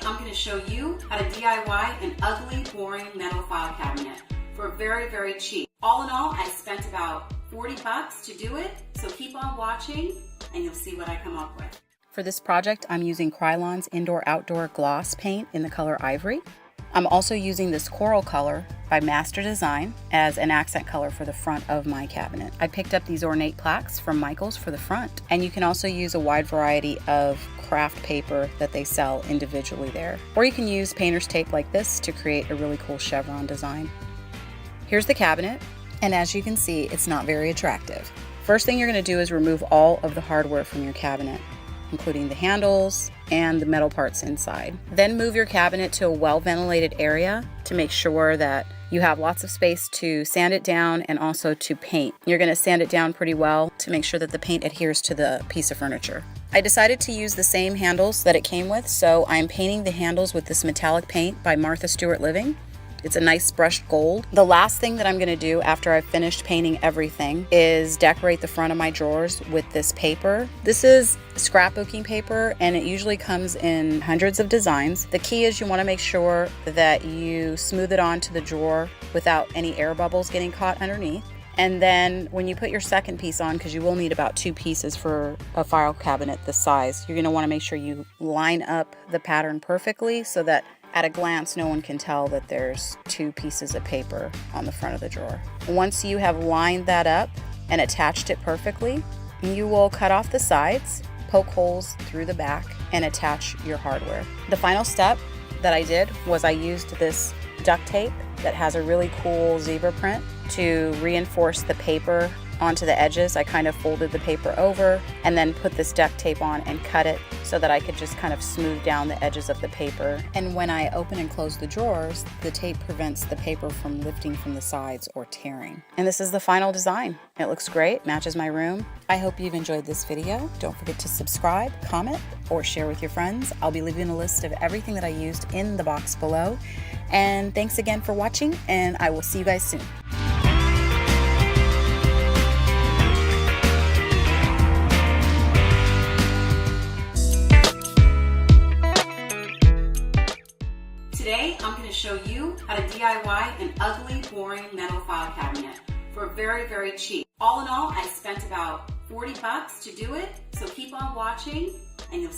I'm going to show you how to DIY an ugly, boring metal file cabinet for very, very cheap. All in all, I spent about 40 bucks to do it, so keep on watching and you'll see what I come up with. For this project, I'm using Krylon's Indoor-Outdoor Gloss paint in the color Ivory. I'm also using this coral color by Master Design as an accent color for the front of my cabinet. I picked up these ornate plaques from Michaels for the front, and you can also use a wide variety of craft paper that they sell individually there. Or you can use painter's tape like this to create a really cool chevron design. Here's the cabinet, and as you can see, it's not very attractive. First thing you're going to do is remove all of the hardware from your cabinet, including the handles and the metal parts inside. Then move your cabinet to a well-ventilated area to make sure that you have lots of space to sand it down and also to paint. You're going to sand it down pretty well to make sure that the paint adheres to the piece of furniture. I decided to use the same handles that it came with, so I'm painting the handles with this metallic paint by Martha Stewart Living. It's a nice brushed gold. The last thing that I'm going to do after I've finished painting everything is decorate the front of my drawers with this paper. This is scrapbooking paper, and it usually comes in hundreds of designs. The key is you want to make sure that you smooth it onto the drawer without any air bubbles getting caught underneath. And then when you put your second piece on, because you will need about 2 pieces for a file cabinet this size, you're going to want to make sure you line up the pattern perfectly so that at a glance, no one can tell that there's 2 pieces of paper on the front of the drawer. Once you have lined that up and attached it perfectly, you will cut off the sides, poke holes through the back, and attach your hardware. The final step that I did was I used this duct tape that has a really cool zebra print to reinforce the paper onto the edges. I kind of folded the paper over and then put this duct tape on and cut it so that I could just kind of smooth down the edges of the paper. And when I open and close the drawers, the tape prevents the paper from lifting from the sides or tearing. And this is the final design. It looks great, matches my room. I hope you've enjoyed this video. Don't forget to subscribe, comment, or share with your friends. I'll be leaving a list of everything that I used in the box below. And thanks again for watching, and I will see you guys soon. Today, I'm going to show you how to DIY an ugly, boring metal file cabinet for very, very cheap. All in all, I spent about 40 bucks to do it, so keep on watching and you'll see.